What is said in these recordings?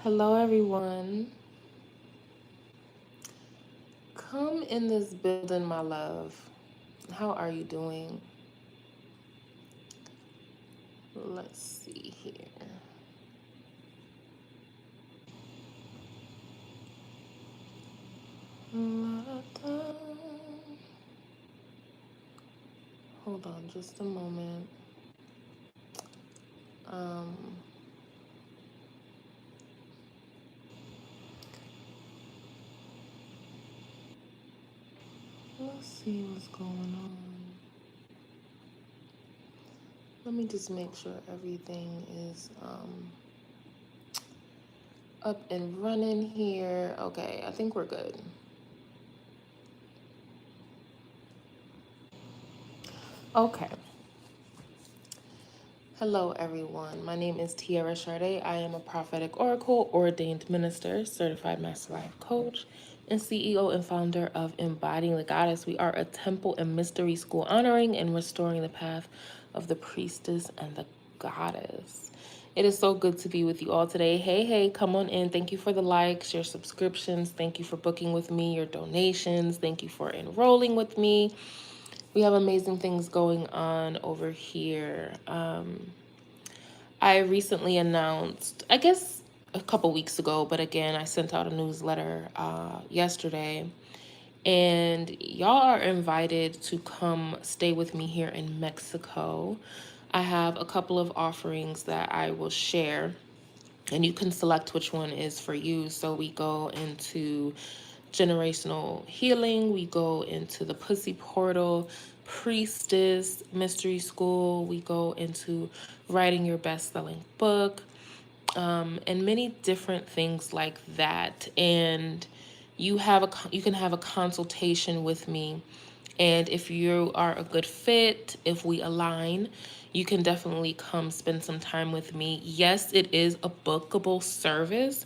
Hello, everyone. Come in this building, my love. How are you doing? Let's see here. Hold on just a moment. Um, let's see what's going on. Let me just make sure everything is up and running here. Okay, I think we're good. Okay. Hello, everyone. My name is TiaraSharde. I am a prophetic oracle, ordained minister, certified master life coach, and CEO and founder of Embodying the Goddess. We are a temple and mystery school honoring and restoring the path of the priestess and the goddess. It is so good to be with you all today. Hey, hey, come on in. Thank you for the likes, your subscriptions. Thank you for booking with me, your donations. Thank you for enrolling with me. We have amazing things going on over here. I recently announced, I guess a couple weeks ago, but again, I sent out a newsletter yesterday. And y'all are invited to come stay with me here in Mexico. I have a couple of offerings that I will share, and you can select which one is for you. So we go into generational healing, we go into the pussy portal, priestess, mystery school, we go into writing your best-selling book, and many different things like that. And you can have a consultation with me, and if you are a good fit, if we align, you can definitely come spend some time with me. Yes, it is a bookable service,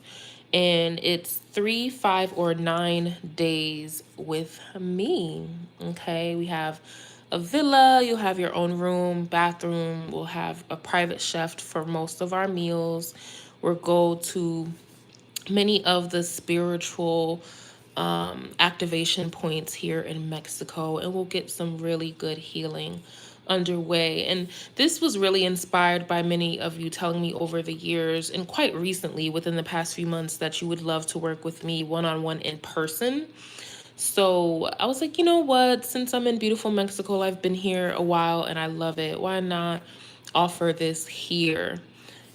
and it's 3, 5, or 9 days with me. Okay, we have a villa, you'll have your own room, bathroom, we'll have a private chef for most of our meals. We'll go to many of the spiritual activation points here in Mexico, and we'll get some really good healing underway. And this was really inspired by many of you telling me over the years, and quite recently within the past few months, that you would love to work with me one-on-one in person. So I was like, you know what? Since I'm in beautiful Mexico, I've been here a while and I love it. Why not offer this here?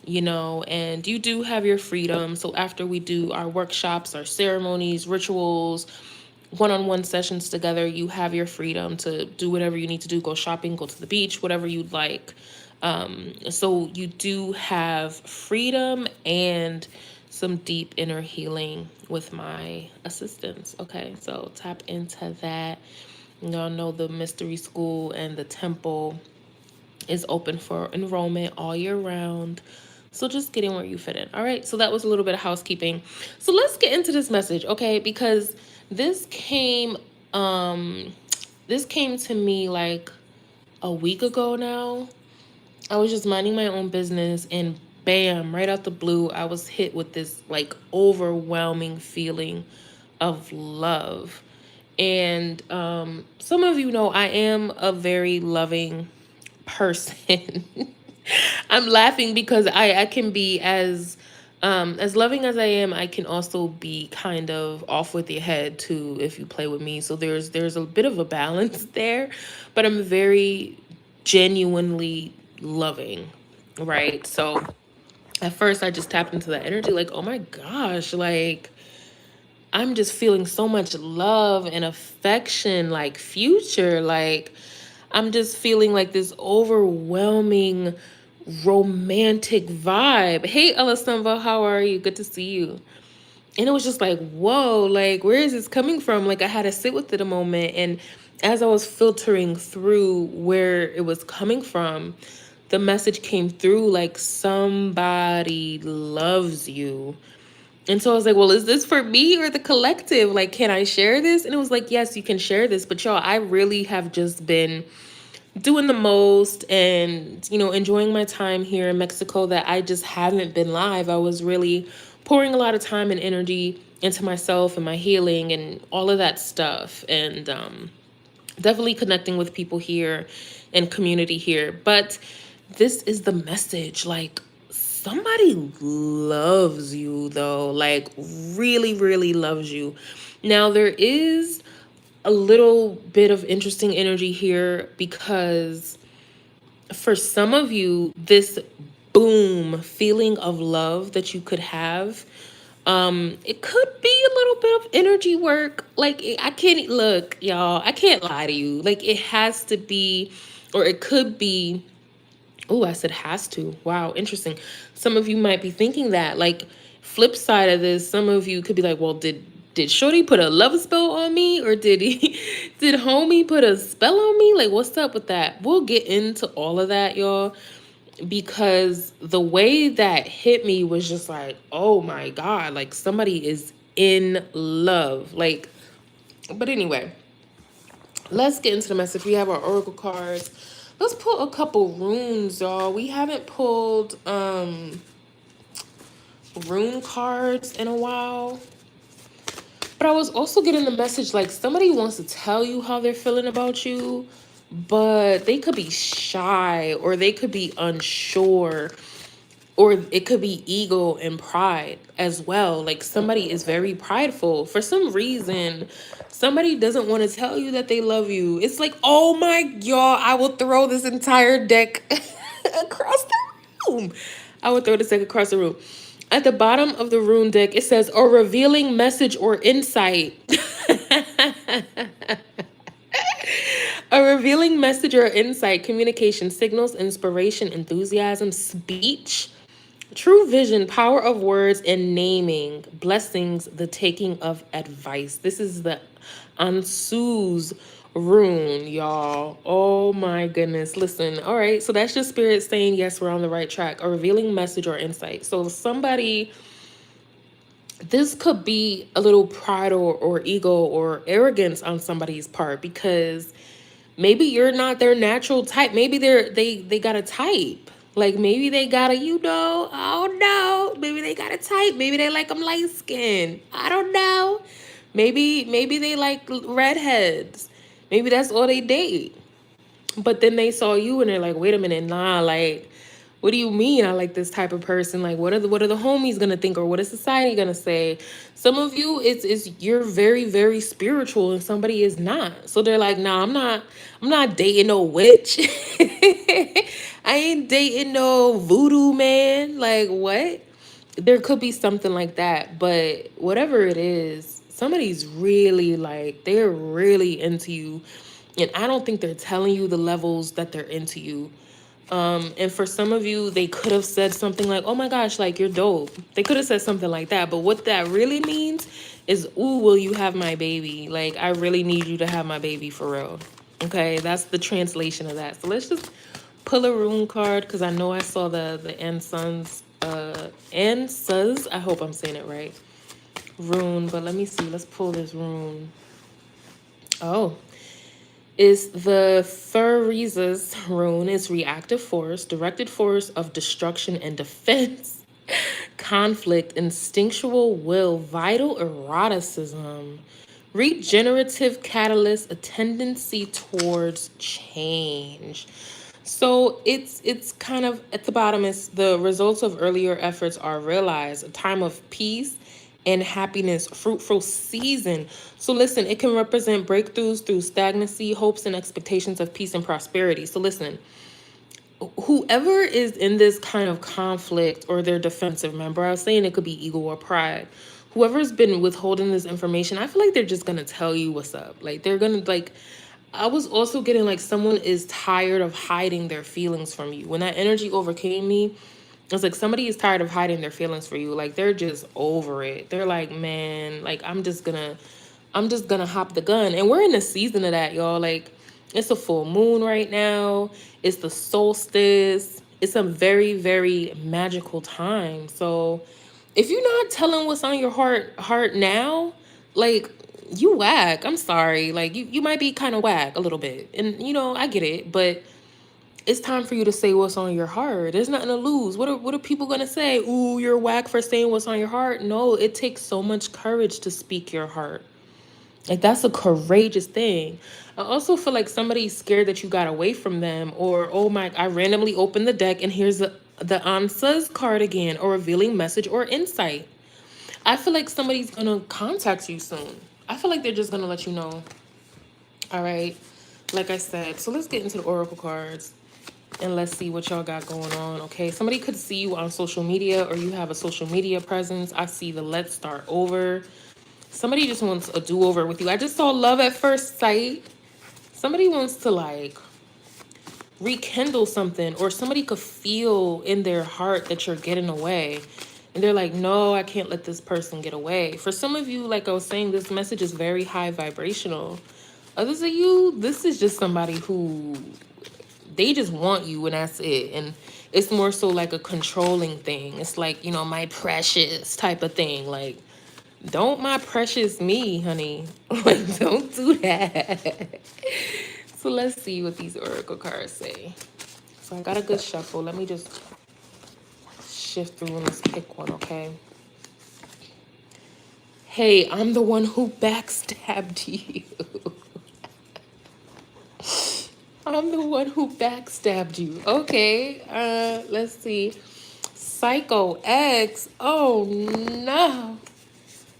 And you do have your freedom. So after we do our workshops, our ceremonies, rituals, one-on-one sessions together, you have your freedom to do whatever you need to do, go shopping, go to the beach, whatever you'd like. So you do have freedom and some deep inner healing with my assistance. Okay, so tap into that. Y'all know the mystery school and the temple is open for enrollment all year round. So just get in where you fit in. All right. So that was a little bit of housekeeping. So let's get into this message, okay? Because this came this came to me like a week ago now. I was just minding my own business, and bam, right out the blue, I was hit with this like overwhelming feeling of love. And some of you know I am a very loving person. I'm laughing because I can be as loving as I am, I can also be kind of off with your head too if you play with me. So there's a bit of a balance there, but I'm very genuinely loving, right? So at first I just tapped into that energy like, "Oh my gosh, like I'm just feeling so much love and affection, like future, like I'm just feeling like this overwhelming romantic vibe. Hey, Elisamba, how are you? Good to see you." And it was just like, whoa, like, where is this coming from? Like, I had to sit with it a moment. And as I was filtering through where it was coming from, the message came through like, somebody loves you. And so I was like, well, is this for me or the collective? Like, can I share this? And it was like, yes, you can share this. But y'all, I really have just been doing the most and, enjoying my time here in Mexico that I just haven't been live. I was really pouring a lot of time and energy into myself and my healing and all of that stuff. And definitely connecting with people here and community here. But this is the message. Like, somebody loves you, though. Like, really, really loves you. Now, there is a little bit of interesting energy here because for some of you, this boom feeling of love that you could have, it could be a little bit of energy work. Like, I can't look, y'all, I can't lie to you. Like, it has to be, or it could be. Oh, I said has to. Wow, interesting. Some of you might be thinking that. Like, flip side of this, some of you could be like, well, did Shorty put a love spell on me, or did he did homie put a spell on me? Like, what's up with that? We'll get into all of that, y'all, because the way that hit me was just like, oh my God, like somebody is in love. Like, but anyway, let's get into the message. We have our oracle cards. Let's pull a couple runes, y'all. We haven't pulled rune cards in a while. But I was also getting the message like somebody wants to tell you how they're feeling about you, but they could be shy or they could be unsure, or it could be ego and pride as well. Like, somebody is very prideful for some reason. Somebody doesn't want to tell you that they love you. It's like, oh my, y'all, I will throw this entire deck across the room. I would throw this deck across the room. At the bottom of the rune deck, it says a revealing message or insight. A revealing message or insight, communication, signals, inspiration, enthusiasm, speech, true vision, power of words, and naming, blessings, the taking of advice. This is the Ansu's rune, y'all. Oh my goodness. Listen, all right. So that's just spirit saying, yes, we're on the right track. A revealing message or insight. So somebody, this could be a little pride or ego or arrogance on somebody's part, because maybe you're not their natural type. Maybe they got a type. Like, maybe they got a, oh no, maybe they got a type. Maybe they like them light skin. I don't know. Maybe they like redheads. Maybe that's all they date. But then they saw you and they're like, wait a minute, nah, like, what do you mean I like this type of person? Like, what are the homies gonna think, or what is society gonna say? Some of you, it's you're very, very spiritual and somebody is not. So they're like, nah, I'm not dating no witch. I ain't dating no voodoo man. Like, what? There could be something like that, but whatever it is, somebody's really like, they're really into you. And I don't think they're telling you the levels that they're into you. And for some of you, they could have said something like, oh my gosh, like, you're dope. They could have said something like that. But what that really means is, ooh, will you have my baby? Like, I really need you to have my baby for real. Okay, that's the translation of that. So let's just pull a rune card, because I know I saw the Ansuz, I hope I'm saying it right, rune. But let me see. Let's pull this rune. Oh, is the Thuriza's rune. Is reactive force, directed force of destruction and defense, conflict, instinctual will, vital eroticism, regenerative catalyst, a tendency towards change. So it's kind of at the bottom is the results of earlier efforts are realized, a time of peace and happiness, fruitful season. So listen, it can represent breakthroughs through stagnancy, hopes and expectations of peace and prosperity. So listen, whoever is in this kind of conflict or they're defensive, remember I was saying it could be ego or pride. Whoever's been withholding this information, I feel like they're just gonna tell you what's up. Like, they're gonna, like, I was also getting like someone is tired of hiding their feelings from you. When that energy overcame me, it's like somebody is tired of hiding their feelings for you. Like, they're just over it. They're like, man, like, I'm just gonna hop the gun. And we're in the season of that, y'all. Like, it's a full moon right now. It's the solstice. It's a very, very magical time. So if you're not telling what's on your heart now, like, you whack. I'm sorry. Like, you might be kind of whack a little bit. And I get it, but It's time for you to say what's on your heart. There's nothing to lose. What are people gonna say? Ooh, you're whack for saying what's on your heart. No, it takes so much courage to speak your heart. Like, that's a courageous thing. I also feel like somebody's scared that you got away from them, or oh my, I randomly opened the deck and here's the answers card again, or revealing message or insight. I feel like somebody's gonna contact you soon. I feel like they're just gonna let you know. All right, like I said, so let's get into the oracle cards and let's see what y'all got going on. Okay, somebody could see you on social media, or you have a social media presence. I see the let's start over. Somebody just wants a do-over with you. I just saw love at first sight. Somebody wants to like rekindle something, or somebody could feel in their heart that you're getting away. And they're like, no, I can't let this person get away. For some of you, like I was saying, this message is very high vibrational. Others of you, this is just somebody who they just want you and that's it. And it's more so like a controlling thing. It's like, you know, my precious type of thing. Like, don't my precious me, honey. Like, don't do that. So let's see what these oracle cards say. So I got a good shuffle. Let me just shift through and let's pick one, okay? Hey, I'm the one who backstabbed you. I'm the one who backstabbed you. Okay, let's see. Psycho X. Oh no.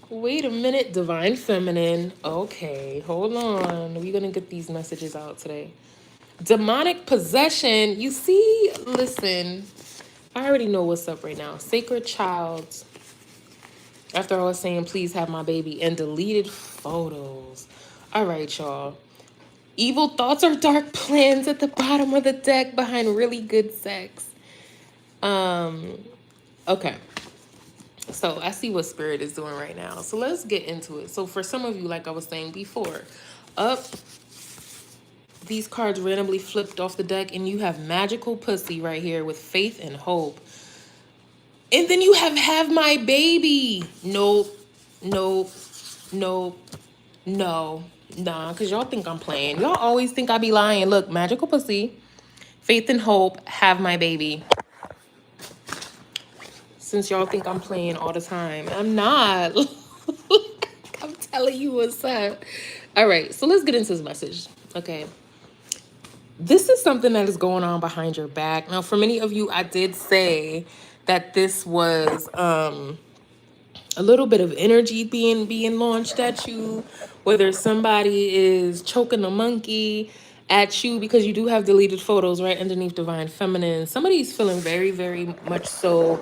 Wait a minute, Divine Feminine. Okay, hold on. We're gonna get these messages out today. Demonic possession. You see, listen, I already know what's up right now. Sacred Child. After I was saying, please have my baby, and deleted photos. All right, y'all. Evil thoughts or dark plans at the bottom of the deck behind really good sex. Okay. So I see what Spirit is doing right now. So let's get into it. So for some of you, like I was saying before, up, these cards randomly flipped off the deck and you have magical pussy right here with faith and hope. And then you have my baby. Nope, nope, nope, no, nah, because y'all think I'm playing. Y'all always think I be lying. Look, magical pussy, faith and hope, have my baby. Since y'all think I'm playing all the time, I'm not. I'm telling you what's up. All right, so let's get into this message. Okay. This is something that is going on behind your back. Now, for many of you, I did say that this was a little bit of energy being launched at you, whether somebody is choking a monkey at you, because you do have deleted photos right underneath Divine Feminine. Somebody's feeling very, very much so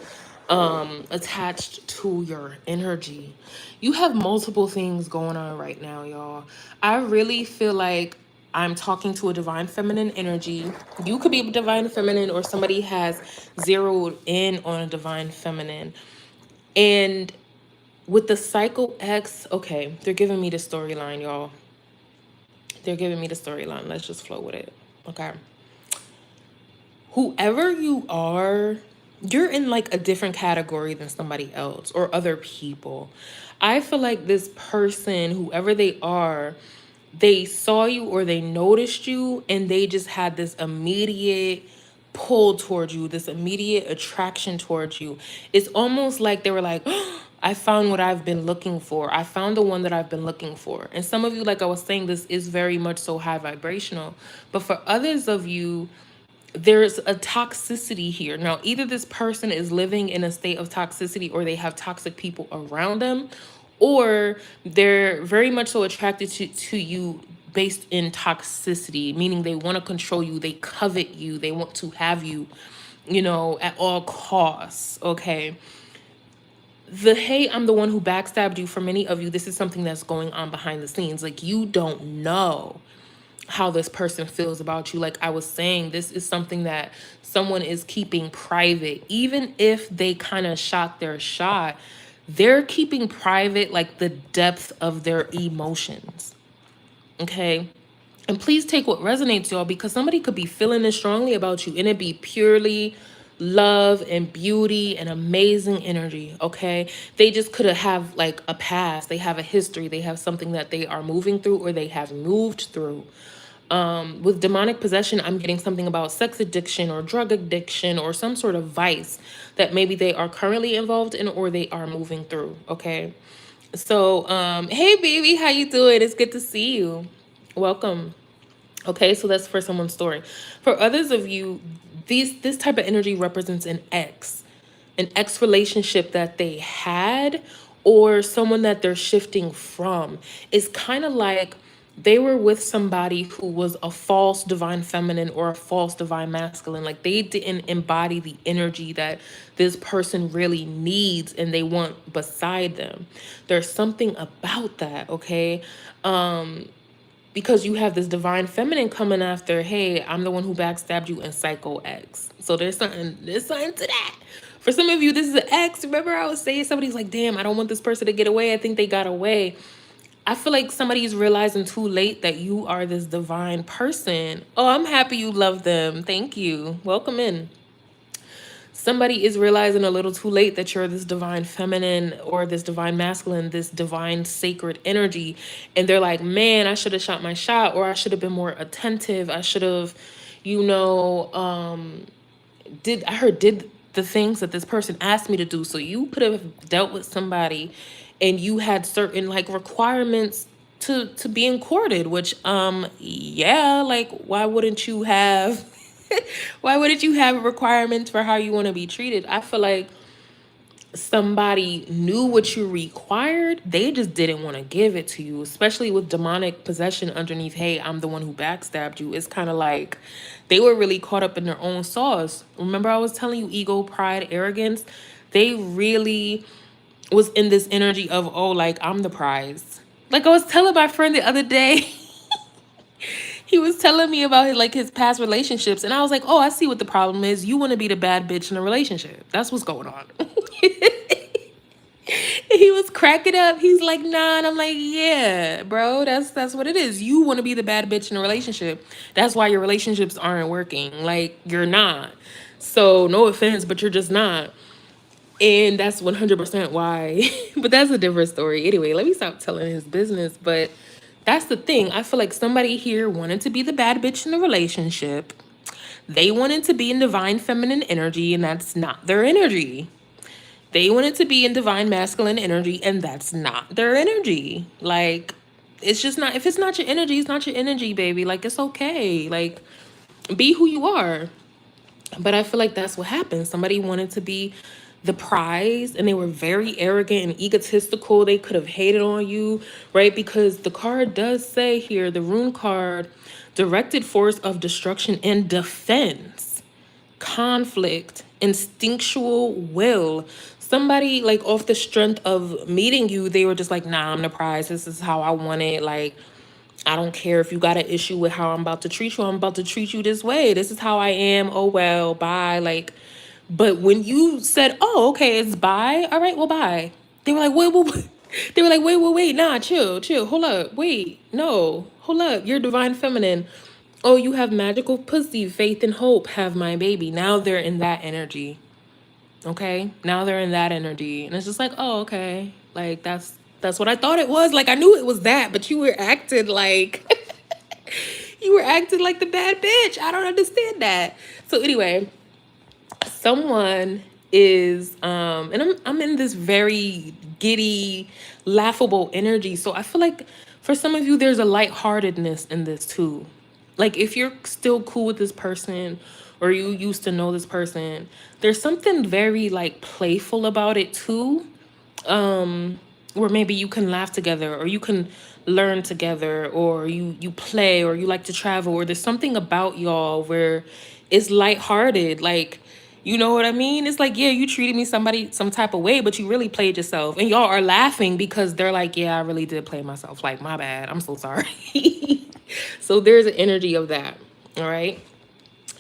attached to your energy. You have multiple things going on right now, y'all. I really feel like I'm talking to a Divine Feminine energy. You could be a Divine Feminine, or somebody has zeroed in on a Divine Feminine. And with the Cycle X, okay, they're giving me the storyline, y'all. They're giving me the storyline. Let's just flow with it. Okay. Whoever you are, you're in like a different category than somebody else or other people. I feel like this person, whoever they are, they saw you or they noticed you and they just had this immediate pull towards you, this immediate attraction towards you. It's almost like they were like, oh, I found what I've been looking for. I found the one that I've been looking for. And some of you, like I was saying, this is very much so high vibrational. But for others of you, there's a toxicity here. Now, either this person is living in a state of toxicity or they have toxic people around them, or they're very much so attracted to you based in toxicity, meaning they want to control you, they covet you, they want to have you, you know, at all costs, okay? The hey, I'm the one who backstabbed you, for many of you, this is something that's going on behind the scenes. Like, you don't know how this person feels about you. Like I was saying, this is something that someone is keeping private. Even if they kind of shot their shot, they're keeping private like the depth of their emotions. Okay. And please take what resonates, y'all, because somebody could be feeling this strongly about you and it be purely love and beauty and amazing energy. Okay. They just could have like a past. They have a history. They have something that they are moving through or they have moved through. With demonic possession, I'm getting something about sex addiction or drug addiction or some sort of vice that maybe they are currently involved in or they are moving through. Okay. So, hey baby, how you doing? It's good to see you. Welcome. Okay, so that's for someone's story. For others of you, this type of energy represents an ex relationship that they had, or someone that they're shifting from. It's kind of like they were with somebody who was a false divine feminine or a false divine masculine. Like they didn't embody the energy that this person really needs and they want beside them. There's something about that, okay? Because you have this divine feminine coming after, hey, I'm the one who backstabbed you in Psycho X. So there's something to that. For some of you, this is an X. Remember I was saying somebody's like, damn, I don't want this person to get away. I think they got away. I feel like somebody's realizing too late that you are this divine person. Oh, I'm happy you love them. Thank you. Welcome in. Somebody is realizing a little too late that you're this divine feminine or this divine masculine, this divine sacred energy. And they're like, man, I should have shot my shot, or I should have been more attentive. I should have, you know, did the things that this person asked me to do. So you could have dealt with somebody and you had certain like requirements to being courted, which yeah, like why wouldn't you have why wouldn't you have requirements for how you want to be treated? I feel like somebody knew what you required, they just didn't want to give it to you, especially with demonic possession underneath, hey, I'm the one who backstabbed you. It's kind of like they were really caught up in their own sauce. Remember I was telling you, ego, pride, arrogance, they really was in this energy of, oh, like I'm the prize. Like I was telling my friend the other day, he was telling me about his past relationships, and I was like, oh, I see what the problem is. You want to be the bad bitch in a relationship. That's what's going on. He was cracking up. He's like, nah. And I'm like, yeah, bro, that's what it is. You want to be the bad bitch in a relationship. That's why your relationships aren't working. Like, you're not. So no offense, but you're just not. And that's 100% why. But that's a different story. Anyway, let me stop telling his business. But that's the thing. I feel like somebody here wanted to be the bad bitch in the relationship. They wanted to be in divine feminine energy, and that's not their energy. They wanted to be in divine masculine energy, and that's not their energy. Like, it's just not, if it's not your energy, it's not your energy, baby. Like, it's okay. Like, be who you are. But I feel like that's what happened. Somebody wanted to be the prize, and they were very arrogant and egotistical. They could have hated on you, right? Because the card does say here, the rune card, directed force of destruction and defense, conflict, instinctual will. Somebody like off the strength of meeting you, they were just like, nah, I'm the prize. This is how I want it. Like, I don't care if you got an issue with how I'm about to treat you. I'm about to treat you this way. This is how I am. Oh, well, bye. Like, but when you said, oh, okay, it's bye. All right, well, bye. They were like, wait. They were like, wait. Nah, chill. Hold up. Wait, no. Hold up. You're divine feminine. Oh, you have magical pussy, faith and hope. Have my baby. Now they're in that energy. Okay? Now they're in that energy. And it's just like, oh, okay. Like, that's what I thought it was. Like, I knew it was that, but you were acting like you were acting like the bad bitch. I don't understand that. So anyway, someone is and I'm in this very giddy, laughable energy. So I feel like for some of you there's a lightheartedness in this too. Like if you're still cool with this person or you used to know this person, there's something very like playful about it too. Where maybe you can laugh together or you can learn together or you play or you like to travel or there's something about y'all where it's lighthearted. Like, you know what I mean? It's like, yeah, you treated me some type of way, but you really played yourself. And y'all are laughing because they're like, yeah, I really did play myself. Like, my bad. I'm so sorry. So there's an energy of that. All right.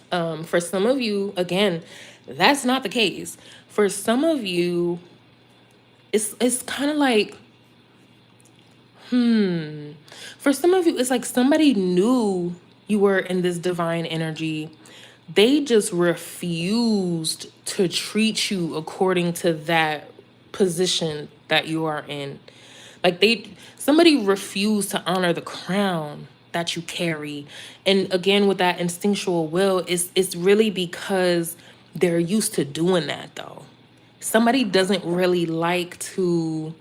For some of you, again, that's not the case. For some of you, it's kind of like, for some of you, it's like somebody knew you were in this divine energy. They just refused to treat you according to that position that you are in. Like somebody refused to honor the crown. that you carry. And again, with that instinctual will, it's really because they're used to doing that though. Somebody doesn't really like to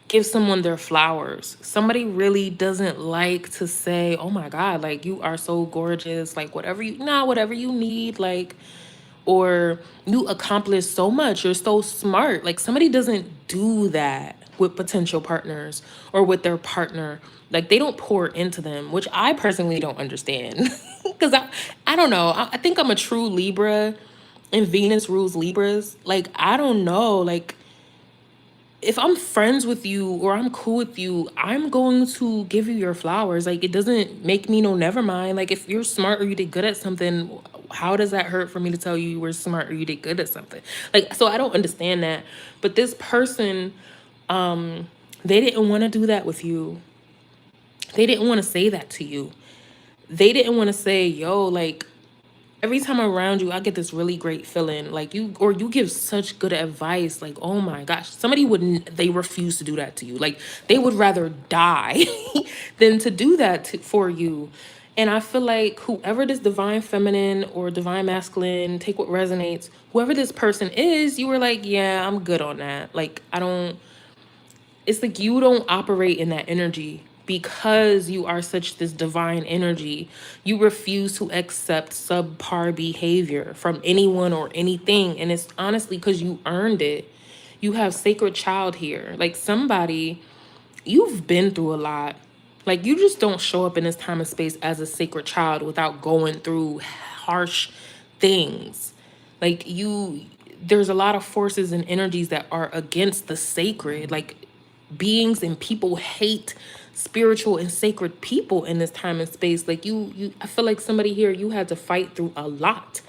give someone their flowers. Somebody really doesn't like to say, "Oh my God, like you are so gorgeous, like whatever you need, like, or you accomplish so much, you're so smart." Like somebody doesn't do that with potential partners or with their partner. Like they don't pour into them, which I personally don't understand. Because I don't know. I think I'm a true Libra and Venus rules Libras. Like, I don't know. Like, if I'm friends with you or I'm cool with you, I'm going to give you your flowers. Like, it doesn't make me no never mind. Like, if you're smart or you did good at something, how does that hurt for me to tell you you were smart or you did good at something? Like, so I don't understand that. But this person, they didn't want to do that with you. They didn't want to say that to you. They didn't want to say, yo, like, every time I'm around you, I get this really great feeling. Like you give such good advice. Like, oh my gosh, somebody wouldn't, they refuse to do that to you. Like, they would rather die than to do that for you. And I feel like whoever this divine feminine or divine masculine, take what resonates, whoever this person is, you were like, yeah, I'm good on that. Like, I don't, it's like you don't operate in that energy because you are such this divine energy. You refuse to accept subpar behavior from anyone or anything, and it's honestly because you earned it. You have sacred child here, like somebody, you've been through a lot. Like, you just don't show up in this time and space as a sacred child without going through harsh things. Like, there's a lot of forces and energies that are against the sacred. Like, beings and people hate spiritual and sacred people in this time and space. Like, you I feel like somebody here, you had to fight through a lot.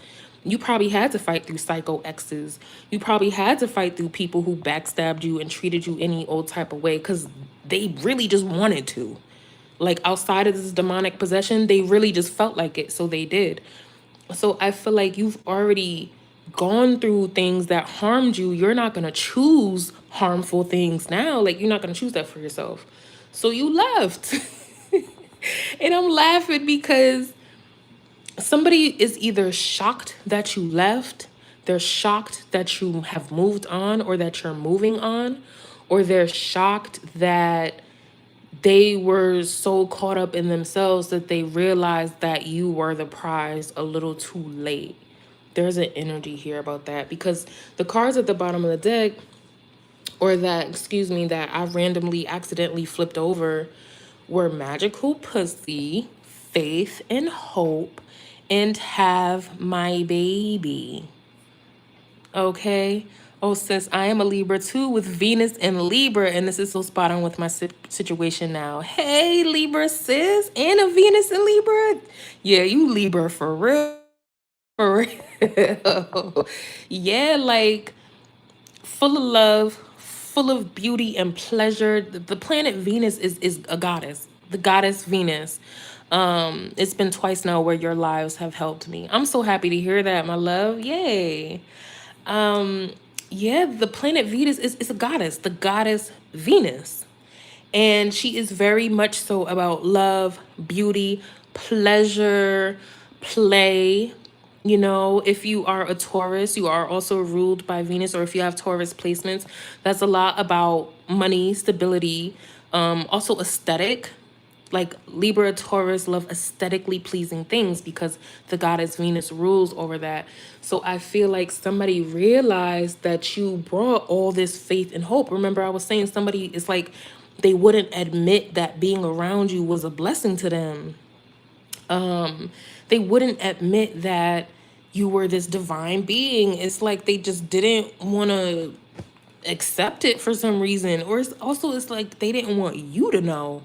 You probably had to fight through psycho exes. You probably had to fight through people who backstabbed you and treated you any old type of way because they really just wanted to. Like, outside of this demonic possession, they really just felt like it, so they did. So I feel like you've already gone through things that harmed you. You're not going to choose harmful things now. Like, you're not going to choose that for yourself. So you left. And I'm laughing because somebody is either shocked that you left, they're shocked that you have moved on or that you're moving on, or they're shocked that they were so caught up in themselves that they realized that you were the prize a little too late. There's an energy here about that because the cards at the bottom of the deck, or that, excuse me, that I randomly accidentally flipped over, were magical pussy, faith and hope, and have my baby. Okay. Oh, sis, I am a Libra too with Venus and Libra, and this is so spot on with my situation now. Hey, Libra sis, and a Venus and Libra. Yeah, you Libra for real. For real. Yeah, like full of love, full of beauty and pleasure. The planet Venus is a goddess. The goddess Venus. It's been twice now where your lives have helped me. I'm so happy to hear that, my love. Yay. Yeah, the planet Venus is a goddess, the goddess Venus. And she is very much so about love, beauty, pleasure, play. You know, if you are a Taurus, you are also ruled by Venus, or if you have Taurus placements, that's a lot about money, stability, also aesthetic. Like Libra, Taurus love aesthetically pleasing things because the goddess Venus rules over that. So I feel like somebody realized that you brought all this faith and hope. Remember, I was saying somebody is like, they wouldn't admit that being around you was a blessing to them. They wouldn't admit that you were this divine being. It's like they just didn't want to accept it for some reason. Or it's like they didn't want you to know.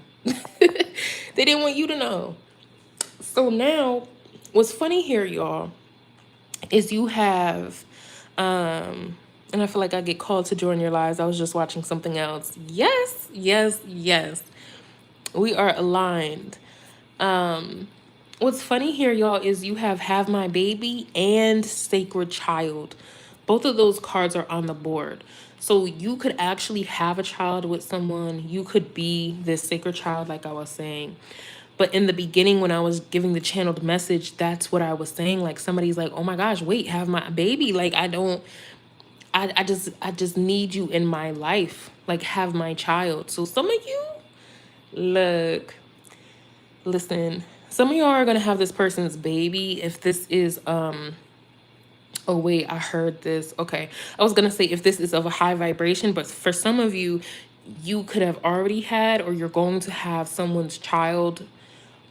They didn't want you to know. So now, what's funny here, y'all, is you have, and I feel like I get called to join your lives. I was just watching something else. Yes, yes, yes. We are aligned. What's funny here, y'all, is you have my baby and sacred child. Both of those cards are on the board. So you could actually have a child with someone. You could be this sacred child, like I was saying. But in the beginning, when I was giving the channeled message, that's what I was saying. Like somebody's like, oh my gosh, wait, have my baby. Like I just need you in my life. Like have my child. So some of you, look, listen, some of y'all are gonna have this person's baby if this is oh wait, I heard this. Okay. I was gonna say if this is of a high vibration, but for some of you, you could have already had or you're going to have someone's child,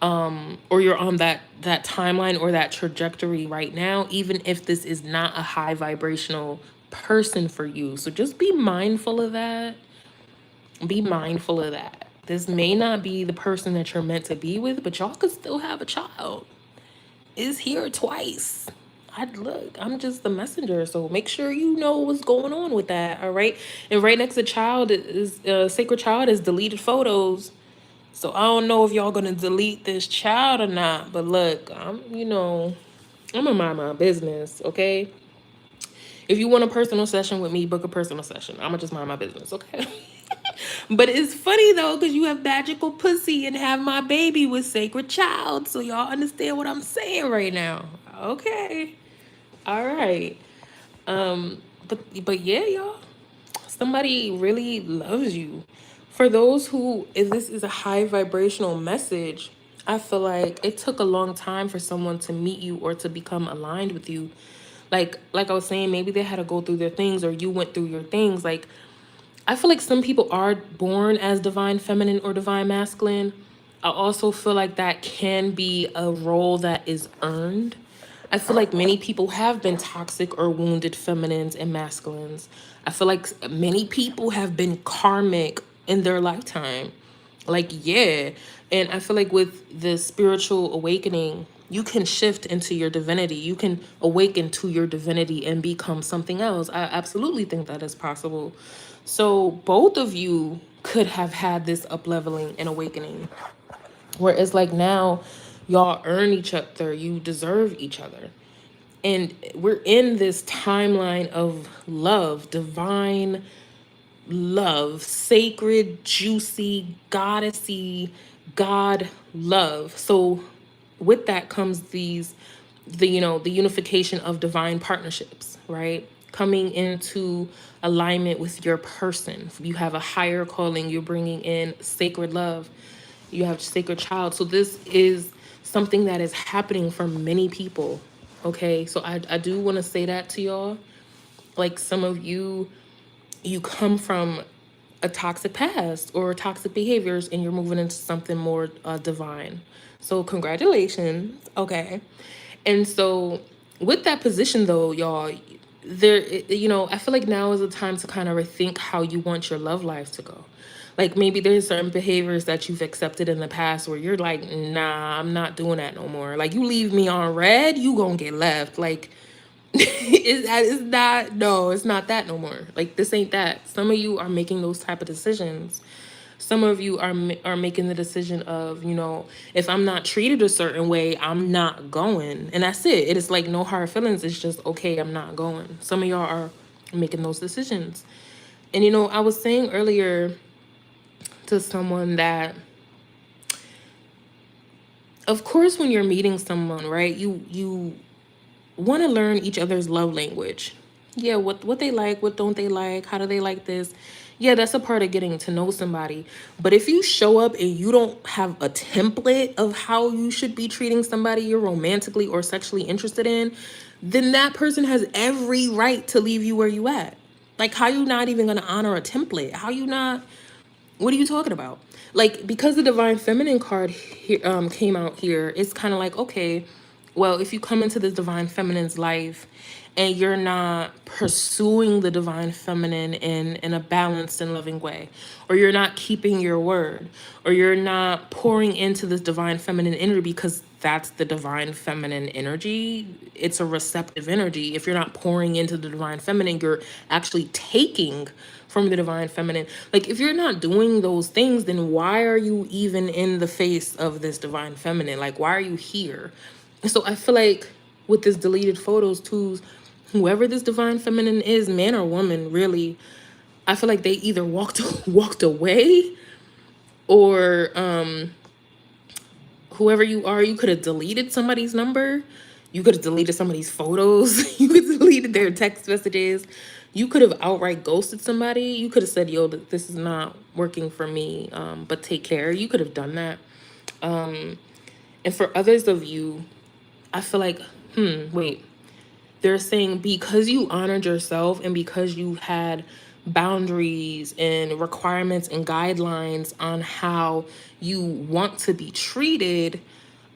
or you're on that timeline or that trajectory right now, even if this is not a high vibrational person for you. So just be mindful of that. Be mindful of that. This may not be the person that you're meant to be with, but y'all could still have a child. Is here twice. I'm just the messenger, so make sure you know what's going on with that, all right? And right next to child is sacred child is deleted photos. So I don't know if y'all gonna delete this child or not, but look, I'm gonna mind my business, okay? If you want a personal session with me, book a personal session. I'm gonna just mind my business, okay? But it's funny though, because you have magical pussy and have my baby with sacred child. So y'all understand what I'm saying right now. Okay. All right. But yeah, y'all. Somebody really loves you. For those who, if this is a high vibrational message, I feel like it took a long time for someone to meet you or to become aligned with you. Like I was saying, maybe they had to go through their things or you went through your things. Like I feel like some people are born as divine feminine or divine masculine. I also feel like that can be a role that is earned. I feel like many people have been toxic or wounded feminines and masculines. I feel like many people have been karmic in their lifetime. Like, yeah. And I feel like with the spiritual awakening, you can shift into your divinity. You can awaken to your divinity and become something else. I absolutely think that is possible. So both of you could have had this up leveling and awakening. Where it's like now y'all earn each other, you deserve each other. And we're in this timeline of love, divine love, sacred, juicy, goddessy, God love. So with that comes the unification of divine partnerships, right? Coming into alignment with your person. You have a higher calling, you're bringing in sacred love, you have sacred child. So this is something that is happening for many people. Okay, so I do want to say that to y'all. Like some of you come from a toxic past or toxic behaviors and you're moving into something more divine. So congratulations. Okay. And so with that position though, y'all, I feel like now is the time to kind of rethink how you want your love life to go. Like maybe there's certain behaviors that you've accepted in the past where you're like, nah, I'm not doing that no more. Like you leave me on red, you gonna get left. Like it's not, no, it's not that no more. Like this ain't that. Some of you are making those type of decisions. Some of you are making the decision of, if I'm not treated a certain way, I'm not going. And that's it. It is like no hard feelings. It's just, okay, I'm not going. Some of y'all are making those decisions. And I was saying earlier to someone that, of course, when you're meeting someone, right, you want to learn each other's love language. Yeah, what they like, what don't they like, how do they like this? Yeah, that's a part of getting to know somebody. But if you show up and you don't have a template of how you should be treating somebody you're romantically or sexually interested in, then that person has every right to leave you where you at. Like, how you not even gonna honor a template? How you not? What are you talking about? Like, because the divine feminine card came out here, it's kind of like, okay, well, if you come into this divine feminine's life and you're not pursuing the divine feminine in a balanced and loving way, or you're not keeping your word, or you're not pouring into this divine feminine energy, because that's the divine feminine energy. It's a receptive energy. If you're not pouring into the divine feminine, you're actually taking from the divine feminine. Like if you're not doing those things, then why are you even in the face of this divine feminine? Like, why are you here? So I feel like with this deleted photos too, whoever this divine feminine is, man or woman, really, I feel like they either walked away, or whoever you are, you could have deleted somebody's number. You could have deleted somebody's photos. You could have deleted their text messages. You could have outright ghosted somebody. You could have said, yo, this is not working for me, but take care. You could have done that. And for others of you, I feel like, wait, they're saying because you honored yourself and because you had boundaries and requirements and guidelines on how you want to be treated,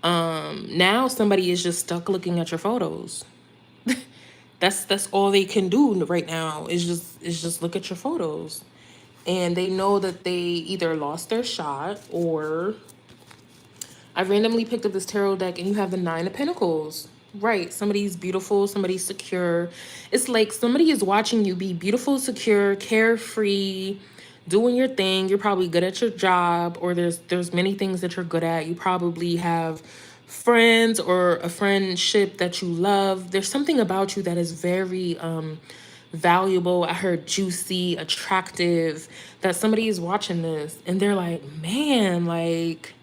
now somebody is just stuck looking at your photos. That's all they can do right now is just look at your photos. And they know that they either lost their shot, or I randomly picked up this tarot deck and you have the Nine of Pentacles. Right. Somebody's beautiful, somebody's secure. It's like somebody is watching you be beautiful, secure, carefree, doing your thing. You're probably good at your job, or there's many things that you're good at. You probably have friends or a friendship that you love. There's something about you that is very valuable. I heard juicy, attractive, that somebody is watching this and they're like, man, like,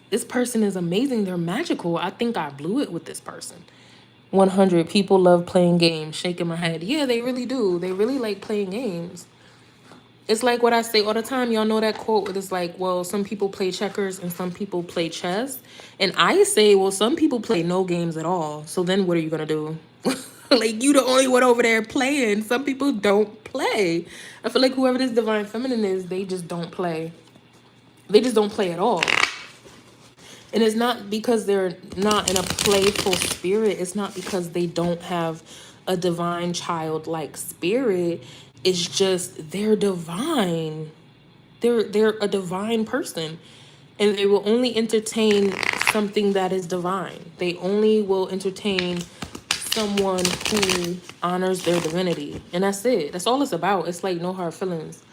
this person is amazing. They're magical. I think I blew it with this person. 100 people love playing games. Shaking my head. Yeah, they really do. They really like playing games. It's like what I say all the time. Y'all know that quote. It's like, well, some people play checkers and some people play chess. And I say, well, some people play no games at all. So then what are you going to do? Like, you the only one over there playing. Some people don't play. I feel like whoever this divine feminine is, they just don't play. They just don't play at all. And it's not because they're not in a playful spirit. It's not because they don't have a divine childlike spirit. It's just they're divine. They're a divine person. And they will only entertain something that is divine. They only will entertain someone who honors their divinity. And that's it. That's all it's about. It's like no hard feelings.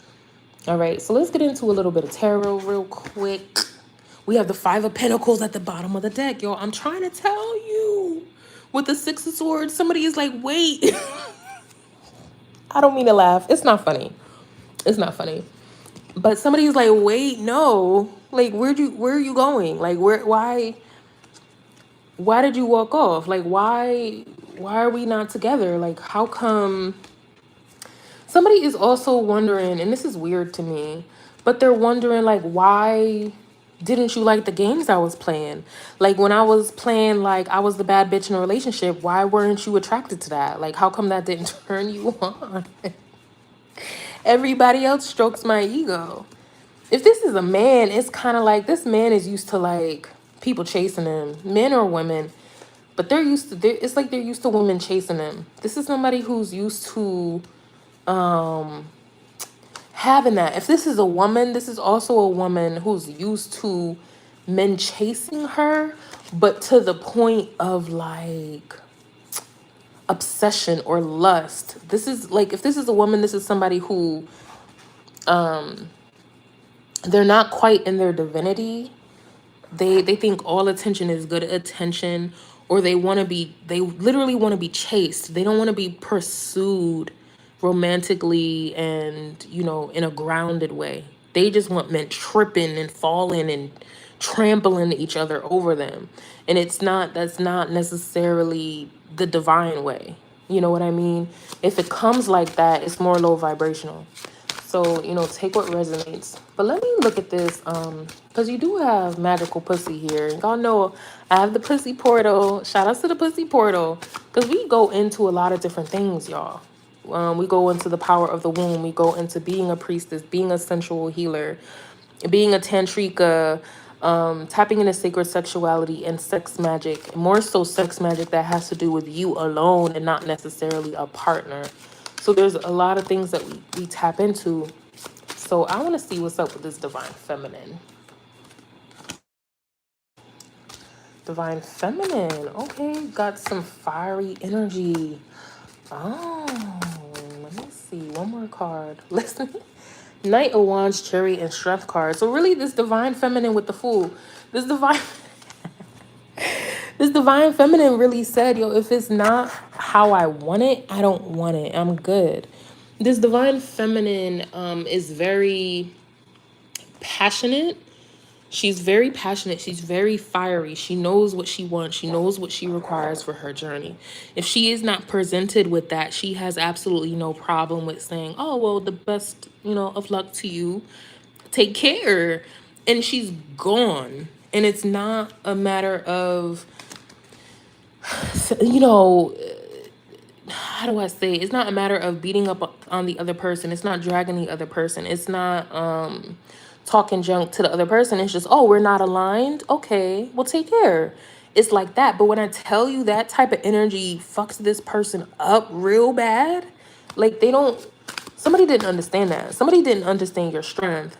All right, so let's get into a little bit of tarot real quick. We have the Five of Pentacles at the bottom of the deck, y'all. I'm trying to tell you. With the Six of Swords, somebody is like, wait. I don't mean to laugh. It's not funny. It's not funny. But somebody's like, wait, no. Like, where are you going? Like, why did you walk off? Like, why are we not together? Like, how come? Somebody is also wondering, and this is weird to me, but they're wondering, like, why didn't you like the games I was playing? Like, when I was playing, like, I was the bad bitch in a relationship, why weren't you attracted to that? Like, how come that didn't turn you on? Everybody else strokes my ego. If this is a man, it's kind of like this man is used to, like, people chasing him, men or women, but they're used to, it's like they're used to women chasing him. This is somebody who's used to having that. If this is a woman, this is also a woman who's used to men chasing her, but to the point of like obsession or lust. This is like, if this is a woman, this is somebody who they're not quite in their divinity. They think all attention is good attention, or they literally want to be chased. They don't want to be pursued romantically and, you know, in a grounded way. They just want men tripping and falling and trampling each other over them. And that's not necessarily the divine way. You know what I mean? If it comes like that, it's more low vibrational. So, you know, take what resonates. But let me look at this, because you do have magical pussy here. Y'all know I have the pussy portal. Shout out to the pussy portal. Because we go into a lot of different things, y'all. We go into the power of the womb. We go into being a priestess, being a sensual healer, being a tantrika, tapping into sacred sexuality and sex magic. More so sex magic that has to do with you alone and not necessarily a partner. So there's a lot of things that we tap into. So I want to see what's up with this divine feminine. Divine feminine. Okay, got some fiery energy. Oh, let me see. One more card. Listen. Knight of Wands, Cherry, and Strength card. So really this divine feminine with the Fool. This divine this divine feminine really said, yo, if it's not how I want it, I don't want it. I'm good. This divine feminine is very passionate. She's very passionate. She's very fiery. She knows what she wants. She knows what she requires for her journey. If she is not presented with that, she has absolutely no problem with saying, "Oh, well, the best, of luck to you. Take care." And she's gone. And it's not a matter of, you know, how do I say? It's not a matter of beating up on the other person. It's not dragging the other person. It's not talking junk to the other person. It's just, oh, we're not aligned. Okay, well, take care. It's like that. But when I tell you that type of energy fucks this person up real bad, like somebody didn't understand that. Somebody didn't understand your strength.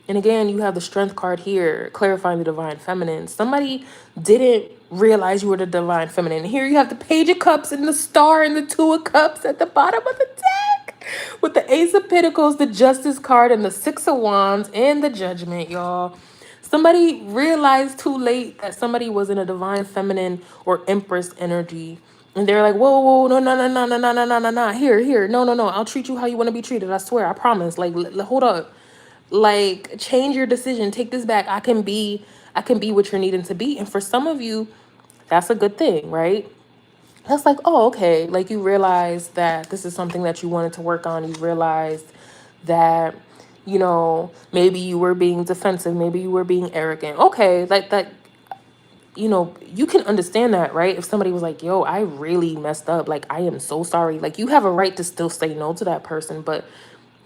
And again, you have the strength card here, clarifying the divine feminine. Somebody didn't realize you were the divine feminine. Here you have the page of cups and the star and the two of cups at the bottom of the deck. With the ace of pentacles, the justice card, and the six of wands and the judgment, y'all. Somebody realized too late that somebody was in a divine feminine or empress energy. And they're like, whoa, whoa, no, no, no, no, no, no, no, no, no, no. Here, no, no, no. I'll treat you how you want to be treated. I swear, I promise. Like, hold up. Like, change your decision, take this back. I can be what you're needing to be. And for some of you, that's a good thing, right? That's like, oh, okay, like you realize that this is something that you wanted to work on. You realized that, maybe you were being defensive, maybe you were being arrogant. Okay, like that, you can understand that, right? If somebody was like, yo, I really messed up, like, I am so sorry, like, you have a right to still say no to that person. But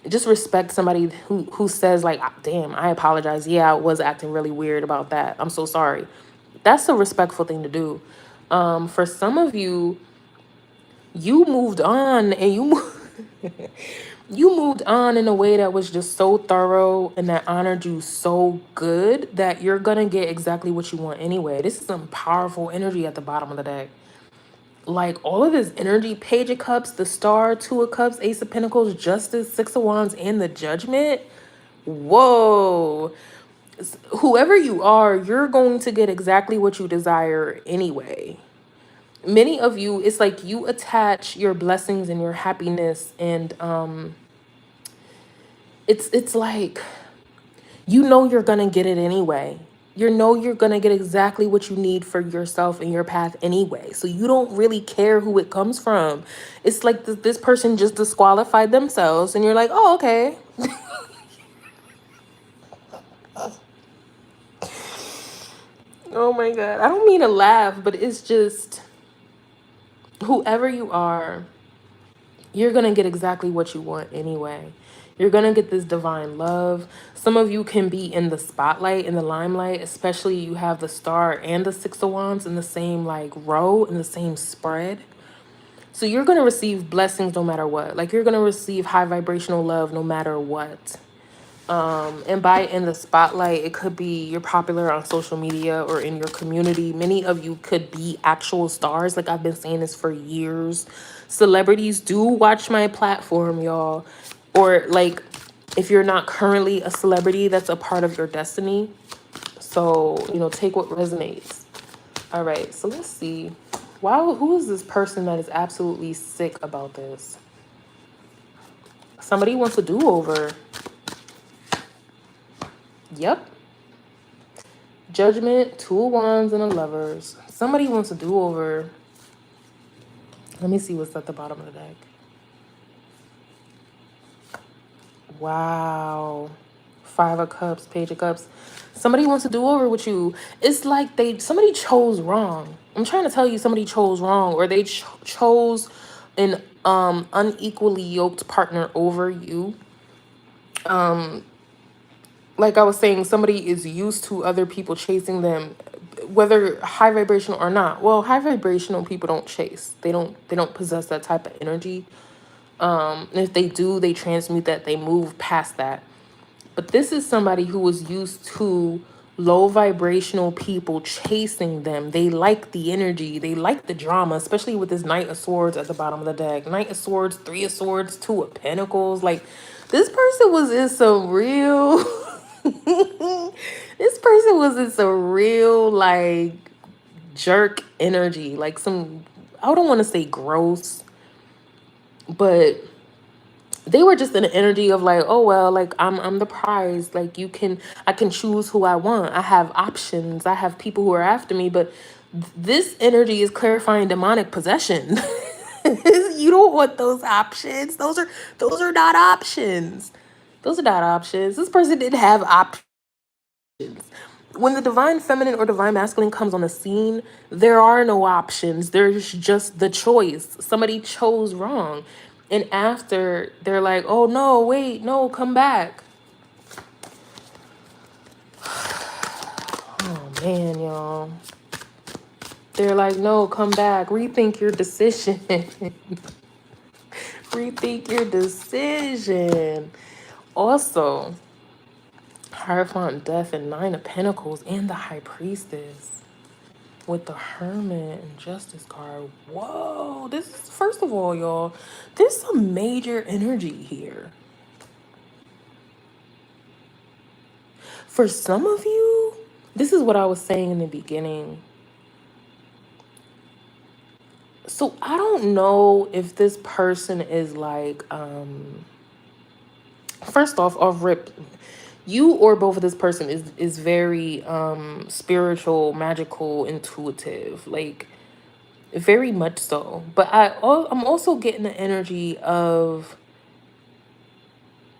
just respect somebody who says, like, "Ah, damn, I apologize. Yeah, I was acting really weird about that. I'm so sorry." That's a respectful thing to do. For some of you, you moved on and you moved on in a way that was just so thorough and that honored you so good that you're gonna get exactly what you want anyway. This is some powerful energy at the bottom of the deck. Like, all of this energy, page of cups, the star, two of cups, ace of pentacles, justice, six of wands, and the judgment. Whoa. Whoever you are, you're going to get exactly what you desire anyway. Many of you, it's like you attach your blessings and your happiness, and it's like, you're gonna get it anyway. You're gonna get exactly what you need for yourself and your path anyway. So you don't really care who it comes from. It's like this person just disqualified themselves, and you're like, oh, okay. Oh my God. I don't mean to laugh, but it's just, whoever you are, you're going to get exactly what you want anyway. You're going to get this divine love. Some of you can be in the spotlight, in the limelight, especially you have the star and the six of wands in the same like row, in the same spread. So you're going to receive blessings no matter what. Like, you're going to receive high vibrational love no matter what. And by in the spotlight, it could be you're popular on social media or in your community. Many of you could be actual stars. Like, I've been saying this for years. Celebrities do watch my platform, y'all. Or like, if you're not currently a celebrity, that's a part of your destiny. So, take what resonates. All right, so let's see. Wow, who is this person that is absolutely sick about this? Somebody wants a do-over. Yep. Judgment, two of wands, and a lovers. Somebody wants a do-over. Let me see what's at the bottom of the deck. Wow. Five of cups, page of cups. Somebody wants to do over with you. It's like somebody chose wrong. I'm trying to tell you, somebody chose wrong, or they chose an unequally yoked partner over you. Like I was saying, somebody is used to other people chasing them, whether high vibrational or not. Well, high vibrational people don't chase. They don't possess that type of energy. And if they do, they transmute that, they move past that. But this is somebody who was used to low vibrational people chasing them. They like the energy. They like the drama, especially with this Knight of Swords at the bottom of the deck. Knight of Swords, Three of Swords, Two of Pentacles. Like, this person was in some real... this person was in some real, like, jerk energy. Like, some... I don't want to say gross, but they were just in the energy of like, oh well, like I'm the prize. Like I can choose who I want. I have options. I have people who are after me. But this energy is clarifying demonic possession. You don't want those options. Those are not options. Those are not options. This person didn't have options. When the divine feminine or divine masculine comes on the scene, there are no options. There's just the choice. Somebody chose wrong. And after they're like, oh no, wait, no, come back. Oh man, y'all. They're like, no, come back. Rethink your decision. Rethink your decision. Also, Hierophant Death and Nine of Pentacles and the High Priestess with the Hermit and Justice card. Whoa, this is, first of all, y'all, there's some major energy here. For some of you, this is what I was saying in the beginning. So I don't know if this person is like, first off rip, you or both of this person is very spiritual, magical, intuitive, like very much so. But I'm also getting the energy of,